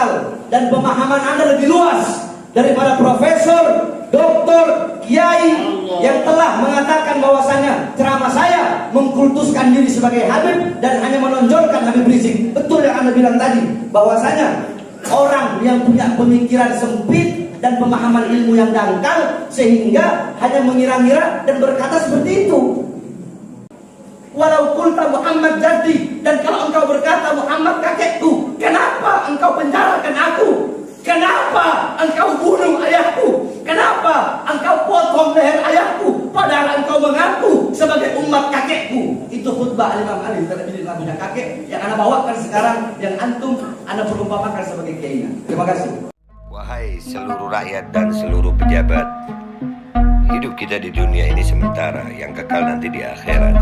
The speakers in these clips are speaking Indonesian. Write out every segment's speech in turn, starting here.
akal dan pemahaman Anda lebih luas daripada profesor, doktor, kiai yang telah mengatakan bahwasanya ceramah saya mengkultuskan diri sebagai Habib dan hanya menonjolkan Habib Rizik. Betul yang Anda bilang tadi, bahwasanya orang yang punya pemikiran sempit dan pemahaman ilmu yang dangkal sehingga hanya mengira-ngira dan berkata seperti itu. Walau kulta Muhammad jadi, dan kalau engkau berkata Muhammad kakekku, kenapa engkau penjarakan aku? Kenapa engkau bunuh ayahku? Kenapa engkau potong leher ayahku? Padahal engkau mengaku sebagai umat kakekku. Itu khutbah Imam Ali terlebih tidak punya kakek yang Anda bawakan sekarang, yang antum Anda perumpamakan sebagai kiainya. Terima kasih. Wahai seluruh rakyat dan seluruh pejabat, hidup kita di dunia ini sementara, yang kekal nanti di akhirat.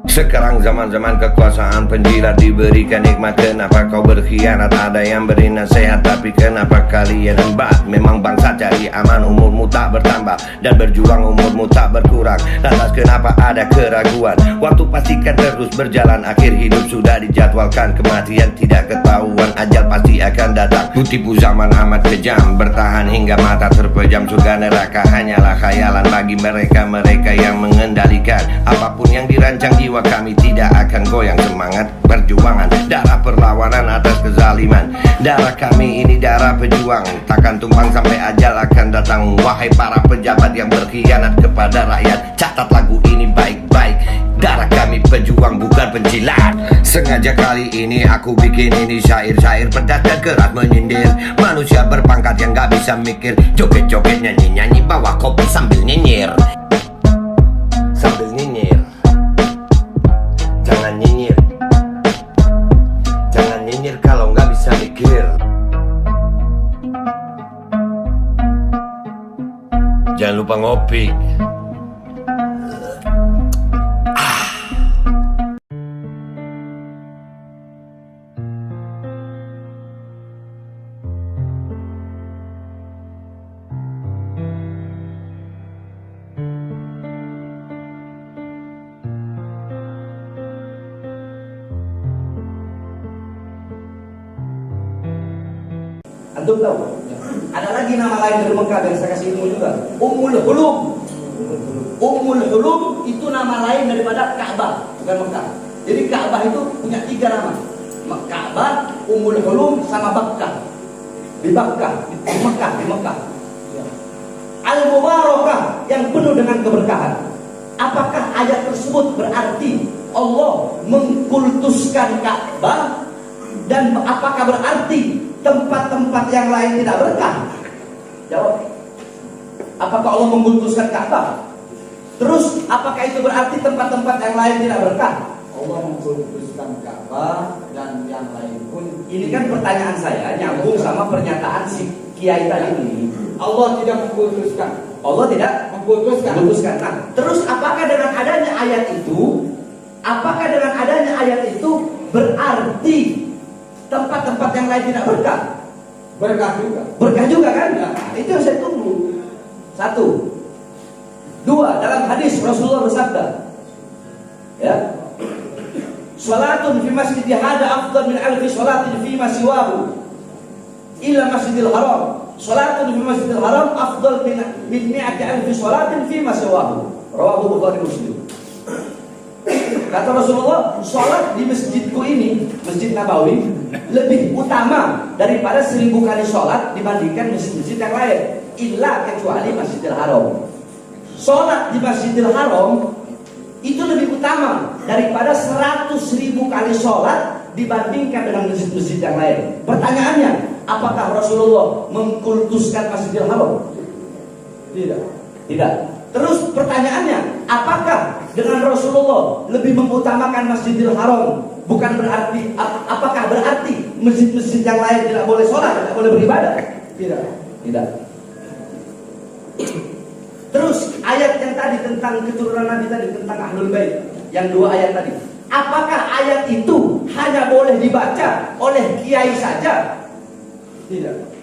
Sekarang zaman-zaman kekuasaan penjilat diberikan nikmat. Kenapa kau berkhianat? Ada yang beri nasihat, tapi kenapa kalian embat? Memang bangsa cari aman, umurmu tak bertambah, dan berjuang umurmu tak berkurang. Lantas kenapa ada keraguan? Waktu pastikan terus berjalan, akhir hidup sudah dijadwalkan. Kematian tidak ketahuan, ajal pasti akan datang. Tipu zaman amat kejam, bertahan hingga mata terpejam. Surga neraka hanyalah khayalan bagi mereka-mereka yang mengendalikan. Apapun yang dirancang jiwa kami tidak akan goyang. Semangat perjuangan, darah perlawanan atas kezaliman. Darah kami ini darah pejuang, takkan tumpang sampai ajal akan datang. Wahai para pejabat yang berkhianat kepada rakyat, catat lagu ini baik-baik. Darah kami pejuang bukan pencilat. Sengaja kali ini aku bikin ini syair-syair pedas dan keras menyindir manusia berpangkat yang gak bisa mikir. Joget-joget, nyanyi-nyanyi, bawa kopi sambil nyinyir. Sambil nyinyir. Jangan nyinyir. Jangan nyinyir kalau nggak bisa mikir. Jangan lupa ngopi. Antum tahu? Ada lagi nama lain dari Mekah yang saya kasih ilmu juga. Ummul Hulum. Ummul Hulum itu nama lain daripada Ka'bah, bukan Mekah. Jadi Ka'bah itu punya 3 nama. Ka'bah, Ummul Hulum, sama Bakkah. Di Bakkah, di Mekah. Al-Mubarakah, yang penuh dengan keberkahan. Apakah ayat tersebut berarti Allah mengkultuskan Ka'bah? Dan apakah berarti tempat-tempat yang lain tidak berkah? Jawab. Apakah Allah mengkultuskan Ka'bah? Terus apakah itu berarti tempat-tempat yang lain tidak berkah? Allah mengkultuskan Ka'bah dan yang lain pun. Ini kan pertanyaan saya nyambung sama pernyataan si kiai tadi ini. Allah tidak mengkultuskan. Allah tidak mengkultuskan. Nah, terus apakah dengan adanya ayat itu, berarti tempat-tempat yang lain tidak berkah? Berkah juga kan? Nah, itu yang saya tunggu. 1. 2, dalam hadis Rasulullah bersabda, ya, salatun fi masjid hada afdal min alfi salatin fi ma siwahu illa masjidil haram. Salatun fi masjidil haram afdal min mi'ati alfi salatin fi ma siwahu. Rawahu Bukhari Muslim. Kata Rasulullah, sholat di masjidku ini, Masjid Nabawi, lebih utama daripada 1000 kali sholat dibandingkan masjid-masjid yang lain, illa kecuali Masjidil Haram. Sholat di Masjidil Haram itu lebih utama daripada 100.000 kali sholat dibandingkan dengan masjid-masjid yang lain. Pertanyaannya, apakah Rasulullah mengkultuskan Masjidil Haram? Tidak. Terus pertanyaannya, apakah dengan Rasulullah lebih mengutamakan Masjidil Haram, bukan berarti, apakah berarti masjid-masjid yang lain tidak boleh sholat, tidak boleh beribadah? Tidak. Terus ayat yang tadi tentang keturunan Nabi tadi, tentang Ahlul Bait, yang 2 ayat tadi, apakah ayat itu hanya boleh dibaca oleh kiai saja? Tidak.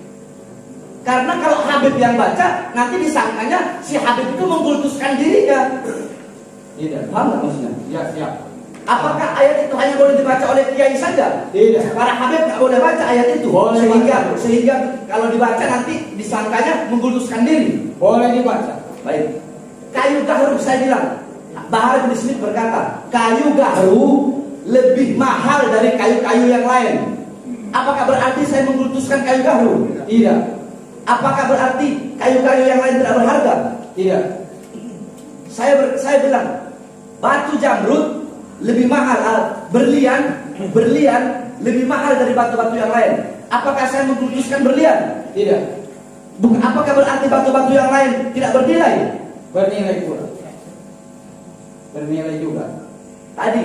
Karena kalau Habib yang baca, nanti disangkanya si Habib itu mengkultuskan dirinya. Tidak. Paham nggak maksudnya? Ya, siap. Apakah ayat itu hanya hanya boleh dibaca oleh kiai saja. Tidak. Para habib nggak boleh baca ayat itu. Boleh Sehingga kalau dibaca nanti disangkanya mengkultuskan diri. Boleh dibaca. Baik. Kayu gahru saya bilang. Bahar bin Smith berkata, kayu gahru lebih mahal dari kayu-kayu yang lain. Apakah berarti saya mengkultuskan kayu gahru? Tidak. Apakah berarti kayu-kayu yang lain tidak berharga? Tidak. Saya bilang batu jamrud lebih mahal, berlian lebih mahal dari batu-batu yang lain. Apakah saya mengkultuskan berlian? Tidak. Apakah berarti batu-batu yang lain tidak bernilai? Bernilai pula. Bernilai juga. Tadi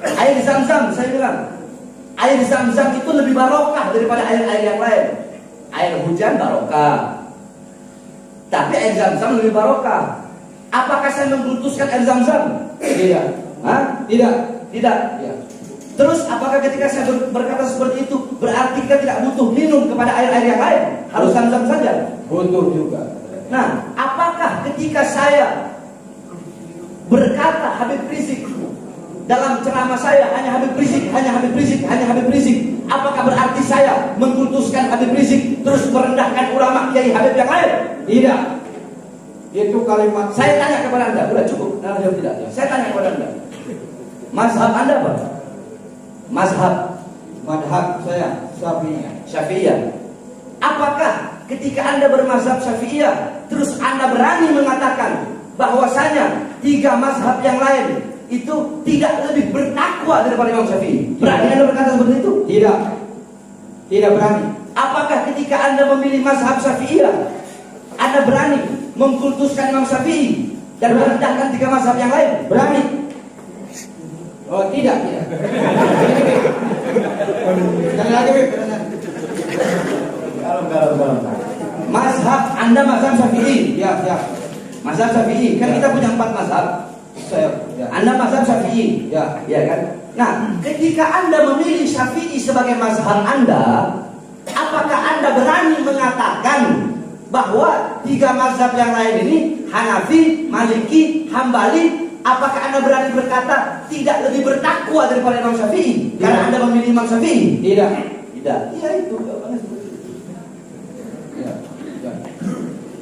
air Zam-Zam, saya bilang air Zam-Zam itu lebih barokah daripada air-air yang lain. Air hujan barokah, tapi air Zam-Zam lebih barokah. Apakah saya mengkultuskan air Zam-Zam? Tidak. Hah? Tidak. Tidak. Ya. Terus apakah ketika saya berkata seperti itu berarti kita tidak butuh minum kepada air-air yang lain? Harus Zam-Zam saja? Butuh juga. Nah, apakah ketika saya berkata Habib Rizik dalam ceramah saya hanya Habib Rizik, hanya Habib Rizik, hanya Habib Rizik, apakah berarti saya mengkultuskan Habib Rizik terus merendahkan ulama kiai Habib yang lain? Tidak. Itu kalimat. Saya tanya kepada Anda, sudah cukup? Nah, jawab tidak. Saya tanya kepada Anda, mazhab Anda apa? Madhab saya Syafi'iyah. Apakah ketika Anda bermazhab Syafi'iyah terus Anda berani mengatakan bahwasanya 3 mazhab yang lain itu tidak lebih bertakwa daripada Imam Syafi'i? Berani Anda berkata seperti itu? Tidak. Tidak berani. Apakah ketika Anda memilih mazhab Syafi'iyah Anda berani mengkultuskan Imam Syafi'i dan merendahkan 3 mazhab yang lain? Berani. Oh, tidak. Sekali lagi, Bib. Kalau. Mazhab Anda mazhab Syafi'i. Ya. Mazhab Syafi'i. Kan kita punya 4 mazhab. Ya. Anda mazhab Syafi'i. Ya. Ya kan? Nah, ketika Anda memilih Syafi'i sebagai mazhab Anda, apakah Anda berani mengatakan bahwa 3 mazhab yang lain ini, Hanafi, Maliki, Hambali, apakah Anda berani berkata tidak lebih bertakwa daripada Imam Syafi'i? Karena Anda memilih Imam Syafi'i? Tidak. Tidak. Iya itu jawabannya seperti itu. Ya.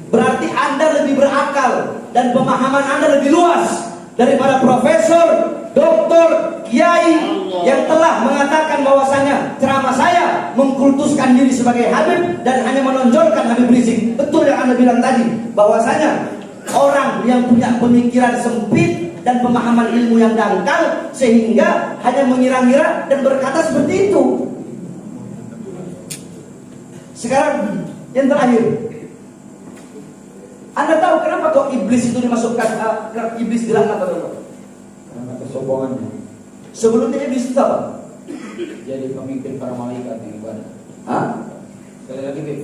Berarti Anda lebih berakal dan pemahaman Anda lebih luas daripada profesor, doktor, kiai yang telah mengatakan bahwasanya ceramah saya mengkultuskan diri sebagai Habib dan hanya menonjolkan Habib Rizik. Betul yang Anda bilang tadi, bahwasanya orang yang punya pemikiran sempit dan pemahaman ilmu yang dangkal sehingga hanya mengira-ngira dan berkata seperti itu. Sekarang yang terakhir, Anda tahu kenapa kok iblis itu dimasukkan, iblis dilaknat atau apa? Karena kesombongannya. Sebelumnya iblis itu apa? Jadi pemimpin para malaikat yang ibadah. Hah? Sekali lagi, Bib.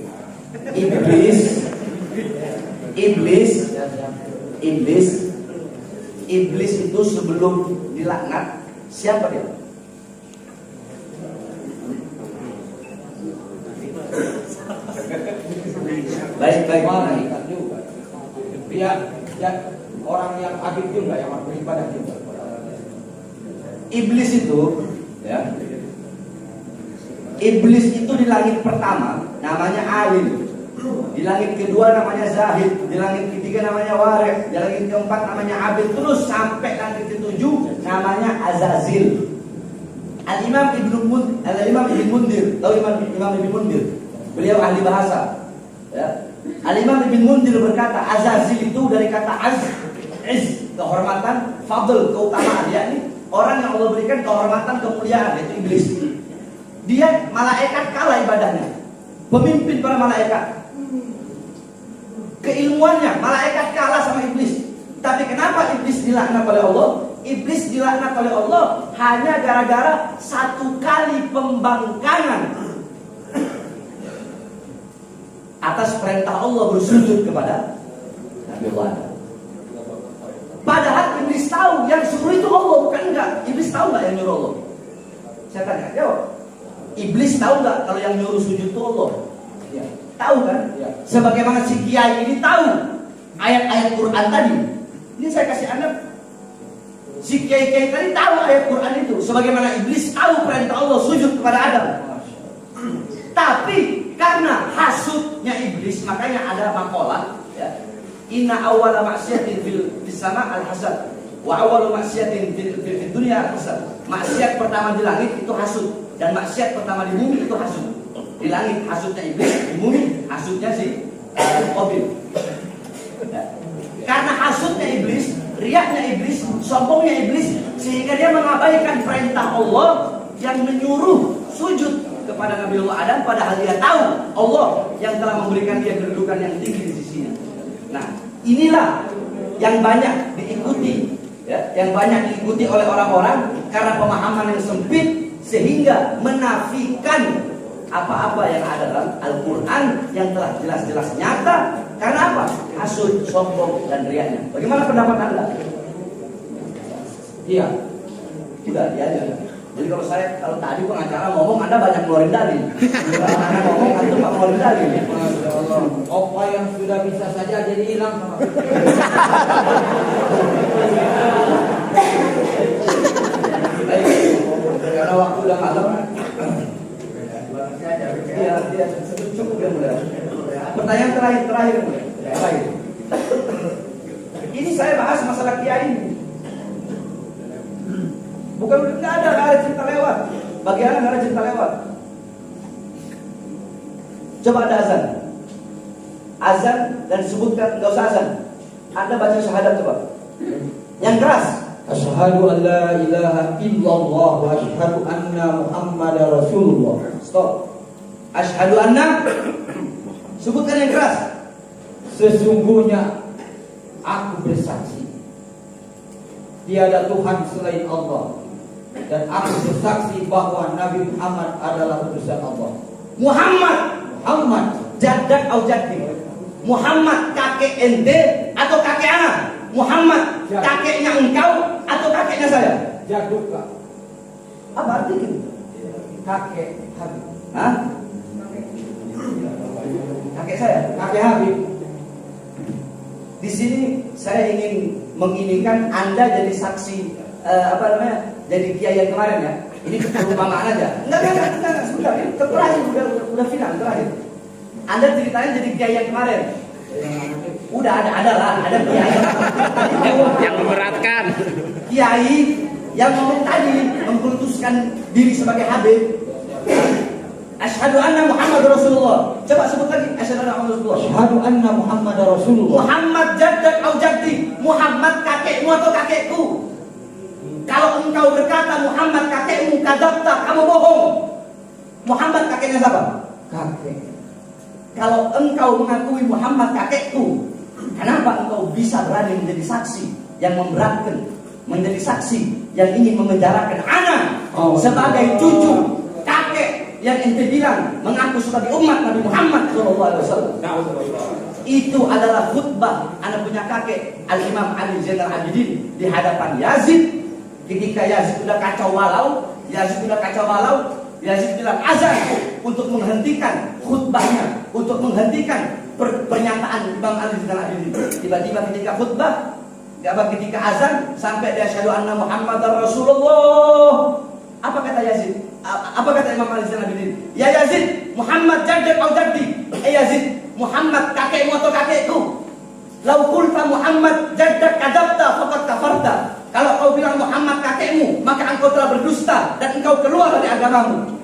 Iblis itu sebelum dilaknat siapa dia? Baik. Malaikat juga. Ya, orang yang abid juga, yang beribadah juga. Iblis itu, ya. Iblis itu di langit pertama namanya Alim, di langit kedua namanya Zahid, di langit ketiga namanya Warek, di langit keempat namanya Abid, terus sampai langit ketujuh namanya Azazil. Al-Imam Ibn Mundir, tahu Imam Ibn Mundir? Beliau ahli bahasa. Ya. Al-Imam Ibn Mundir berkata, Azazil itu dari kata iz, kehormatan, fadl, keutamaan, yakni orang yang Allah berikan kehormatan, kemuliaan, yaitu iblis. Dia malaikat kalah ibadahnya, pemimpin para malaikat. Keilmuannya malaikat kalah sama iblis. Tapi kenapa iblis dilaknat oleh Allah? Iblis dilaknat oleh Allah hanya gara-gara 1 kali pembangkangan atas perintah Allah bersujud kepada Nabi Allah. Padahal iblis tahu yang suruh itu Allah, bukan enggak. Iblis tahu enggak yang nyuruh Allah? Saya tanya, jawab. Iblis tahu enggak kalau yang nyuruh sujud itu Allah? Ya. Tahu kan? Ya. Sebagaimana si kiai ini tahu ayat-ayat Quran tadi. Ini saya kasih Anda si kiai-kiai tadi tahu ayat Quran itu, sebagaimana iblis tahu perintah Allah sujud kepada Adam. Tapi karena hasudnya iblis, makanya ada makalah, ya. Inna awwala maksiatin fil sama al-hasad, wa awwalu maksiatin fil dunya al-hasad. Maksiat pertama di langit itu hasud, dan maksiat pertama di bumi itu hasud. Di langit hasudnya iblis, di bumi hasudnya si Qabil. Ya. Karena hasudnya iblis, riaknya iblis, sombongnya iblis, sehingga dia mengabaikan perintah Allah yang menyuruh sujud kepada Nabiullah Adam, padahal dia tahu Allah yang telah memberikan dia kedudukan yang tinggi di sisinya. Nah, inilah yang banyak diikuti, ya, yang banyak diikuti oleh orang-orang karena pemahaman yang sempit, sehingga menafikan apa-apa yang ada dalam Al-Quran yang telah jelas-jelas nyata. Karena apa? Hasud, sombong, dan riaknya. Bagaimana pendapat Anda? Iya, udah dia aja. Jadi kalau tadi pengacara ngomong, Anda banyak ngeluarin dalil. Kalau Anda ngomong, Anda nggak ngeluarin dalil. Apa yang sudah bisa saja jadi hilang. Karena waktu udah malam. Iya, cukup ya mudah. Pertanyaan terakhir. Ini saya bahas masalah kiai ini. Bukan nggak ada cerita lewat. Bagaimana nggak ada cerita lewat? Coba ada azan dan sebutkan, nggak usah azan. Anda baca syahadat coba. Yang keras. Asyhadu an la ilaha illallah wa asyhadu anna Muhammadar Rasulullah. Stop. Asyhadu anna. Sebutkan yang keras. Sesungguhnya aku bersaksi tiada Tuhan selain Allah, dan aku bersaksi bahwa Nabi Muhammad adalah utusan Allah. Muhammad jadak atau jaddi. Muhammad kakek ente atau kakek anak? Muhammad kakeknya engkau atau kakeknya saya? Jaduka. Apa artinya? Kakek Habib. Hah? Kakek saya, Kakek Habib. Di sini saya ingin menginginkan Anda jadi saksi, jadi kiai yang kemarin ya. Ini perumpamaan aja. Enggak, sebentar. Terakhir udah final terakhir. Anda ceritain jadi kiai yang kemarin. Udah ada kiai yang memberatkan. Kiai yang tadi mengkultuskan diri sebagai Habib. Asyhadu anna Muhammadar Rasulullah. Coba sebut lagi. Asyhadu anna Muhammadar Rasulullah. Asyhadu anna Muhammadar Rasulullah. Muhammad jaddak atau jaddi. Muhammad kakekmu atau kakekku. Kalau engkau berkata Muhammad kakekmu, kadzabta, kamu bohong. Muhammad kakeknya siapa? Kakek. Kalau engkau mengakui Muhammad kakekku, kenapa engkau bisa berani menjadi saksi yang memberatkan, menjadi saksi yang ingin memenjarakan anak sebagai cucu kakek yang ente bilang mengaku sebagai umat Nabi Muhammad SAW? Itu adalah khutbah anak punya kakek Al-Imam Ali Zainal Abidin di hadapan Yazid. Ketika Yazid sudah kacau balau, Yazid bilang azan untuk menghentikan khutbahnya, untuk menghentikan pernyataan Imam Ali Zainal Abidin. Tiba-tiba ketika khutbah, ketika azan sampai dia asyhadu anna Muhammadar Rasulullah. Apa kata Yazid? Apa kata Imam Ali Zainal Abidin? Ya Yazid, Muhammad jaddak atau jaddi? Yazid, Muhammad kakekmu atau kakekku? Lau qulta Muhammad jaddak kadzabta faqad kafarta. Kalau kau bilang Muhammad kakekmu, maka engkau telah berdusta dan engkau keluar dari agamamu.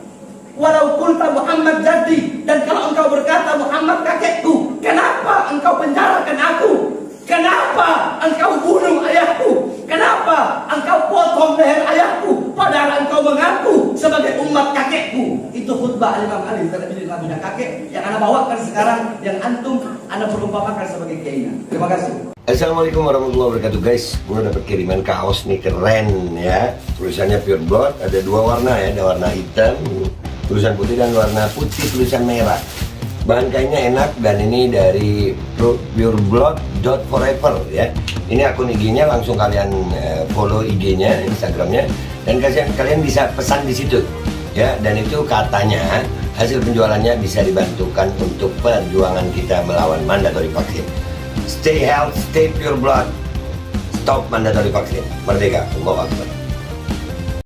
Walau qulta Muhammad jaddi, dan kalau engkau berkata Muhammad kakekku, kenapa engkau penjarakan aku? Kenapa engkau bunuh ayahku? Kenapa engkau potong leher ayahku? Padahal engkau mengaku sebagai umat kakekku. Itu khutbah Imam Ali Zainal Abidin punya kakek yang Anda bawakan sekarang, yang antum Anda perumpamakan sebagai kiainya. Terima kasih. Assalamualaikum warahmatullahi wabarakatuh guys. Gue dapet kiriman kaos nih, keren ya. Tulisannya Pure Blood, ada dua warna ya, ada warna hitam tulisan putih dan warna putih tulisan merah. Bahan kainnya enak dan ini dari pureblood.forever ya. Ini akun IG-nya, langsung kalian follow IG-nya, Instagram-nya, dan kalian bisa pesan di situ ya. Dan itu katanya hasil penjualannya bisa dibantukan untuk perjuangan kita melawan mandatory vaksin. Stay healthy, stay pure blood, Stop mandatory vaksin. Merdeka. Allahu Akbar.